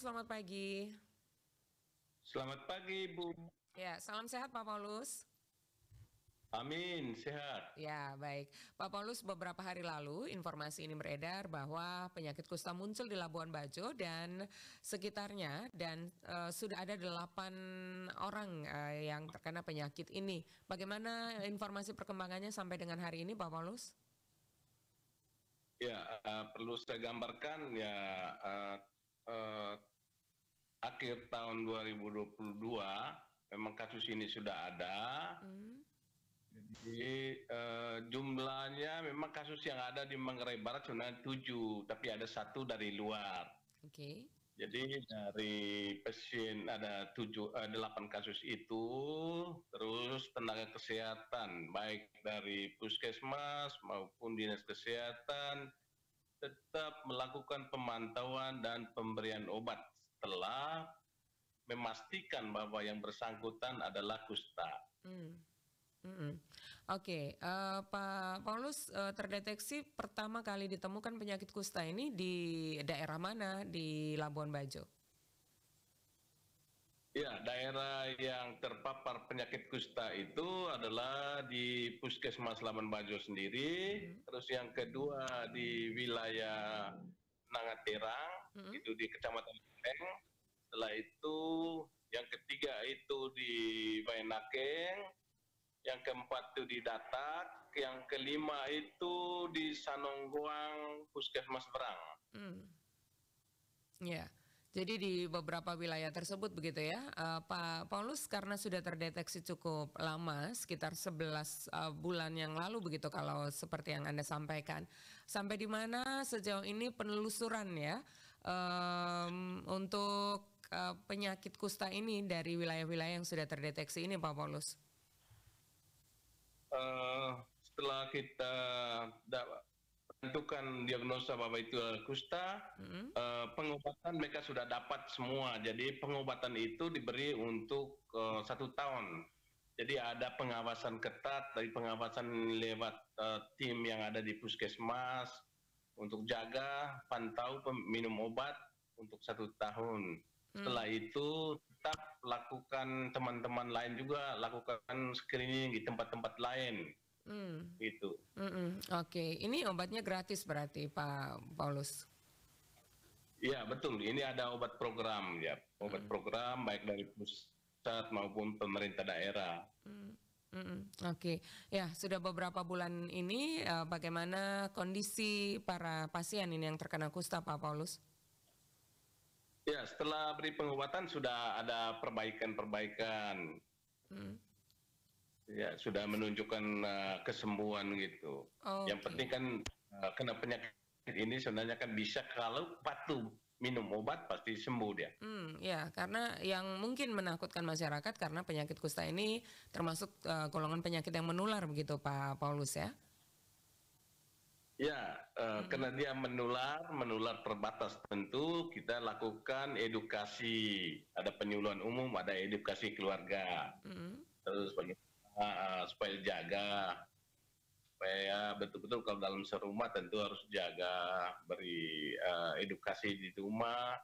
selamat pagi. Selamat pagi, Bu. Ya, salam sehat Pak Paulus. Amin, sehat. Ya, baik. Pak Paulus, beberapa hari lalu informasi ini beredar bahwa penyakit kusta muncul di Labuan Bajo dan sekitarnya dan sudah ada 8 orang yang terkena penyakit ini. Bagaimana informasi perkembangannya sampai dengan hari ini, Pak Paulus? Ya, perlu saya gambarkan ya eh, akhir tahun 2022 memang kasus ini sudah ada. Jadi jumlahnya memang kasus yang ada di Manggarai Barat sebenarnya 7, tapi ada 1 dari luar. Oke. Jadi dari pasien ada 8 kasus itu, terus tenaga kesehatan baik dari puskesmas maupun dinas kesehatan tetap melakukan pemantauan dan pemberian obat setelah memastikan bahwa yang bersangkutan adalah kusta. Oke, Pak Paulus, terdeteksi pertama kali ditemukan penyakit kusta ini di daerah mana di Labuan Bajo? Ya, daerah yang terpapar penyakit kusta itu adalah di Puskesmas Labuan Bajo sendiri, terus yang kedua di wilayah Nangaterang, itu di Kecamatan Leng. Setelah itu yang ketiga itu di Baenakeng, yang keempat itu di Datak, yang kelima itu di Sanonggoang Puskesmas Berang. Ya, jadi di beberapa wilayah tersebut begitu ya, Pak Paulus, karena sudah terdeteksi cukup lama, sekitar 11 bulan yang lalu begitu kalau seperti yang Anda sampaikan. Sampai di mana sejauh ini penelusuran ya untuk penyakit kusta ini dari wilayah-wilayah yang sudah terdeteksi ini, Pak Paulus? Setelah kita tentukan diagnosa bahwa itu kusta, pengobatan mereka sudah dapat semua. Jadi pengobatan itu diberi untuk 1 tahun. Jadi ada pengawasan ketat dari pengawasan lewat tim yang ada di puskesmas untuk jaga, pantau, minum obat untuk 1 tahun. Setelah itu tetap lakukan, teman-teman lain juga lakukan screening di tempat-tempat lain. Gitu. Oke, ini obatnya gratis berarti Pak Paulus? Iya betul, ini ada obat program ya, obat program baik dari pusat maupun pemerintah daerah. Oke, ya sudah beberapa bulan ini bagaimana kondisi para pasien ini yang terkena kusta, Pak Paulus? Ya, setelah beri pengobatan sudah ada perbaikan-perbaikan. Ya, sudah menunjukkan kesembuhan gitu. Yang penting kan kena penyakit ini sebenarnya kan bisa kalau patuh minum obat pasti sembuh dia. Ya, karena yang mungkin menakutkan masyarakat karena penyakit kusta ini termasuk golongan penyakit yang menular begitu Pak Paulus ya? Ya, karena dia menular terbatas, tentu kita lakukan edukasi, ada penyuluhan umum, ada edukasi keluarga, terus supaya jaga, supaya betul-betul kalau dalam serumah tentu harus jaga, beri edukasi di rumah,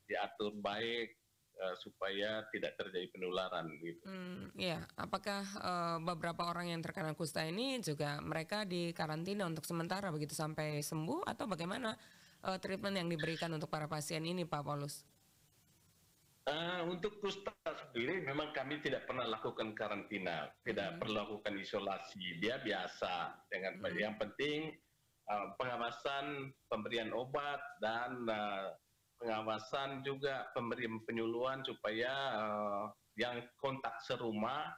diatur baik supaya tidak terjadi penularan gitu. Ya, apakah beberapa orang yang terkena kusta ini juga mereka dikarantina untuk sementara begitu sampai sembuh atau bagaimana treatment yang diberikan untuk para pasien ini, Pak Paulus? Untuk kusta sendiri memang kami tidak pernah lakukan karantina, tidak perlu lakukan isolasi, dia biasa dengan yang penting pengawasan, pemberian obat dan pengawasan juga pemberian penyuluhan supaya yang kontak serumah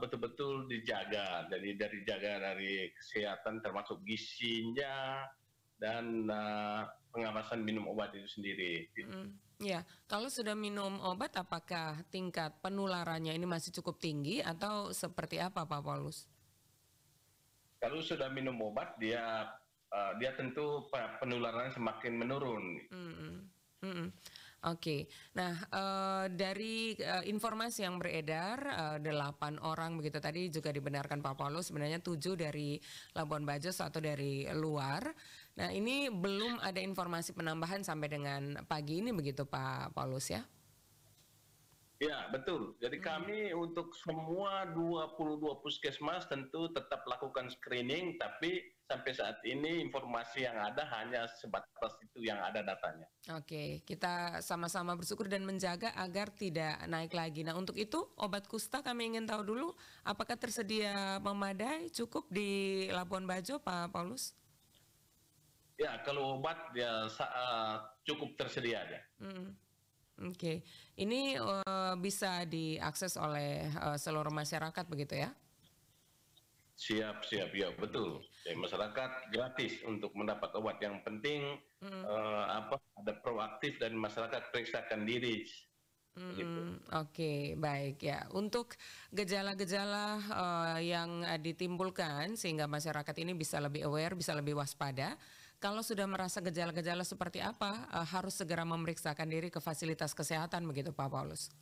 betul-betul dijaga, dari kesehatan termasuk gizinya dan pengawasan minum obat itu sendiri. Ya, kalau sudah minum obat apakah tingkat penularannya ini masih cukup tinggi atau seperti apa Pak Paulus? Kalau sudah minum obat dia tentu penularannya semakin menurun. Oke, nah dari informasi yang beredar 8 orang begitu tadi juga dibenarkan Pak Paulus, sebenarnya 7 dari Labuan Bajo, 1 dari luar. Nah, ini belum ada informasi penambahan sampai dengan pagi ini begitu Pak Paulus ya? Ya, betul. Jadi kami untuk semua 22 puskesmas tentu tetap lakukan screening, tapi sampai saat ini informasi yang ada hanya sebatas itu yang ada datanya. Oke, kita sama-sama bersyukur dan menjaga agar tidak naik lagi. Nah, untuk itu obat kusta kami ingin tahu dulu, apakah tersedia memadai cukup di Labuan Bajo, Pak Paulus? Ya, kalau obat ya cukup tersedia ya. Oke, ini bisa diakses oleh seluruh masyarakat begitu ya? Siap, ya betul. Ya, masyarakat gratis untuk mendapat obat. Yang penting ada proaktif dan masyarakat periksakan diri. Oke, baik ya. Untuk gejala-gejala yang ditimbulkan sehingga masyarakat ini bisa lebih aware, bisa lebih waspada. Kalau sudah merasa gejala-gejala seperti apa, harus segera memeriksakan diri ke fasilitas kesehatan begitu Pak Paulus?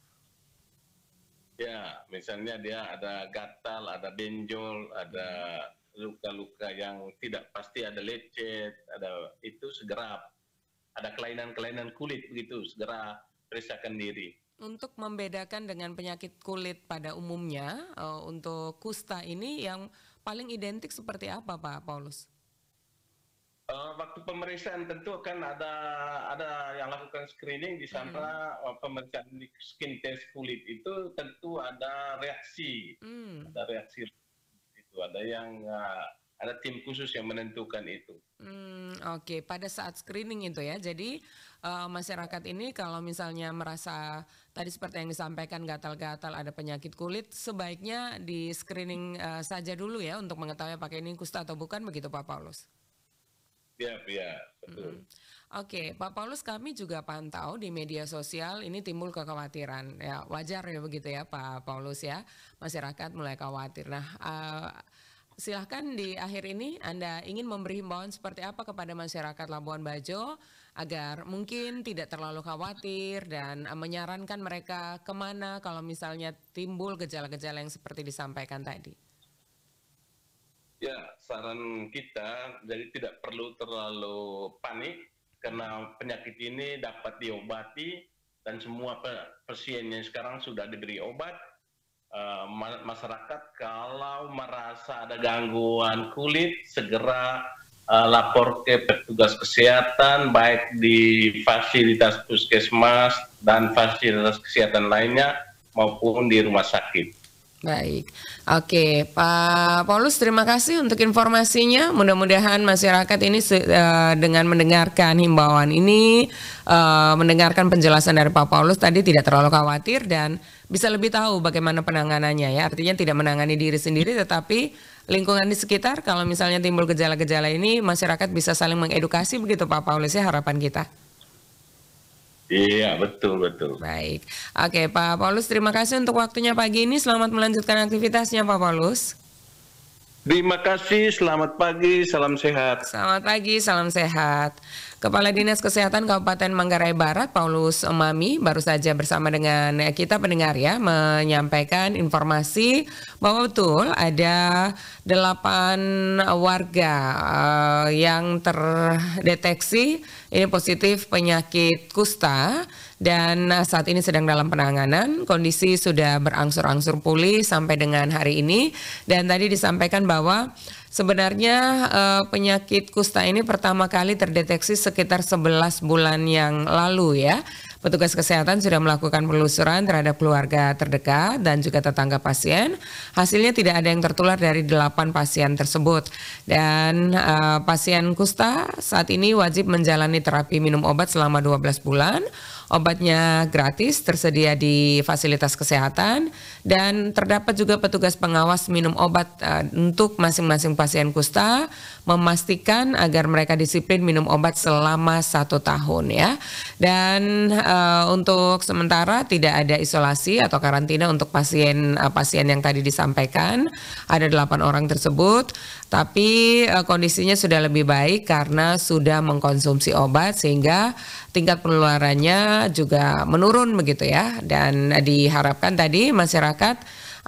Ya, misalnya dia ada gatal, ada benjol, ada luka-luka yang tidak pasti, ada lecet, itu segera ada kelainan-kelainan kulit begitu, segera periksakan diri. Untuk membedakan dengan penyakit kulit pada umumnya, untuk kusta ini yang paling identik seperti apa Pak Paulus? Waktu pemeriksaan tentu kan ada yang lakukan screening di sana, pemeriksaan skin test kulit itu tentu ada reaksi, itu ada yang ada tim khusus yang menentukan itu. Oke, pada saat screening itu ya, jadi masyarakat ini kalau misalnya merasa tadi seperti yang disampaikan gatal-gatal ada penyakit kulit, sebaiknya di screening saja dulu ya untuk mengetahui apakah ini kusta atau bukan begitu Pak Paulus? Ya, betul. Oke, Pak Paulus, kami juga pantau di media sosial ini timbul kekhawatiran. Ya, wajar ya begitu ya Pak Paulus ya, masyarakat mulai khawatir. Nah, silahkan di akhir ini Anda ingin memberi himbauan seperti apa kepada masyarakat Labuan Bajo agar mungkin tidak terlalu khawatir dan menyarankan mereka kemana kalau misalnya timbul gejala-gejala yang seperti disampaikan tadi. Ya, saran kita jadi tidak perlu terlalu panik karena penyakit ini dapat diobati dan semua pasien yang sekarang sudah diberi obat. Masyarakat kalau merasa ada gangguan kulit segera lapor ke petugas kesehatan baik di fasilitas puskesmas dan fasilitas kesehatan lainnya maupun di rumah sakit. Baik, oke Pak Paulus, terima kasih untuk informasinya. Mudah-mudahan masyarakat ini dengan mendengarkan himbauan ini, mendengarkan penjelasan dari Pak Paulus tadi tidak terlalu khawatir dan bisa lebih tahu bagaimana penanganannya ya. Artinya tidak menangani diri sendiri tetapi lingkungan di sekitar. Kalau misalnya timbul gejala-gejala ini, masyarakat bisa saling mengedukasi begitu Pak Paulus ya, harapan kita. Iya, betul. Baik. Oke, Pak Paulus, terima kasih untuk waktunya pagi ini. Selamat melanjutkan aktivitasnya, Pak Paulus. Terima kasih, selamat pagi, salam sehat. Selamat pagi, salam sehat. Kepala Dinas Kesehatan Kabupaten Manggarai Barat, Paulus Mami, baru saja bersama dengan kita pendengar ya, menyampaikan informasi bahwa betul ada 8 warga yang terdeteksi ini positif penyakit kusta dan saat ini sedang dalam penanganan. Kondisi sudah berangsur-angsur pulih sampai dengan hari ini dan tadi disampaikan bahwa sebenarnya penyakit kusta ini pertama kali terdeteksi sekitar 11 bulan yang lalu ya. Petugas kesehatan sudah melakukan penelusuran terhadap keluarga terdekat dan juga tetangga pasien. Hasilnya tidak ada yang tertular dari 8 pasien tersebut. Dan pasien kusta saat ini wajib menjalani terapi minum obat selama 12 bulan. Obatnya gratis, tersedia di fasilitas kesehatan dan terdapat juga petugas pengawas minum obat untuk masing-masing pasien kusta, memastikan agar mereka disiplin minum obat selama 1 tahun ya. Dan untuk sementara tidak ada isolasi atau karantina untuk pasien yang tadi disampaikan. Ada 8 orang tersebut, tapi kondisinya sudah lebih baik karena sudah mengkonsumsi obat sehingga tingkat penularannya juga menurun begitu ya. Dan diharapkan tadi masyarakat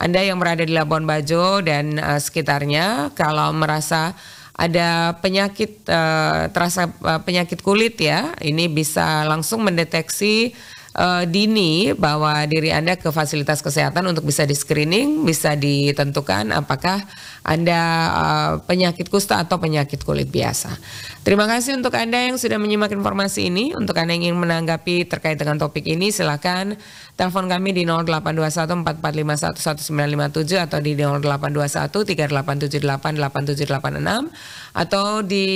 Anda yang berada di Labuan Bajo dan sekitarnya kalau merasa ada penyakit penyakit kulit ya, ini bisa langsung mendeteksi dini bawa diri Anda ke fasilitas kesehatan untuk bisa di-screening, bisa ditentukan apakah Anda penyakit kusta atau penyakit kulit biasa. Terima kasih untuk Anda yang sudah menyimak informasi ini. Untuk Anda yang ingin menanggapi terkait dengan topik ini, silakan telepon kami di 0821 4451 1957 atau di 0821 3878 8786 atau di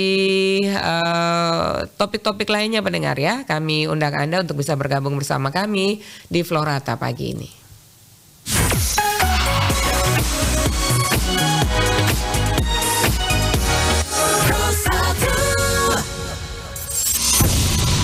topik-topik lainnya pendengar ya. Kami undang Anda untuk bisa bergabung bersama kami di Florata pagi ini.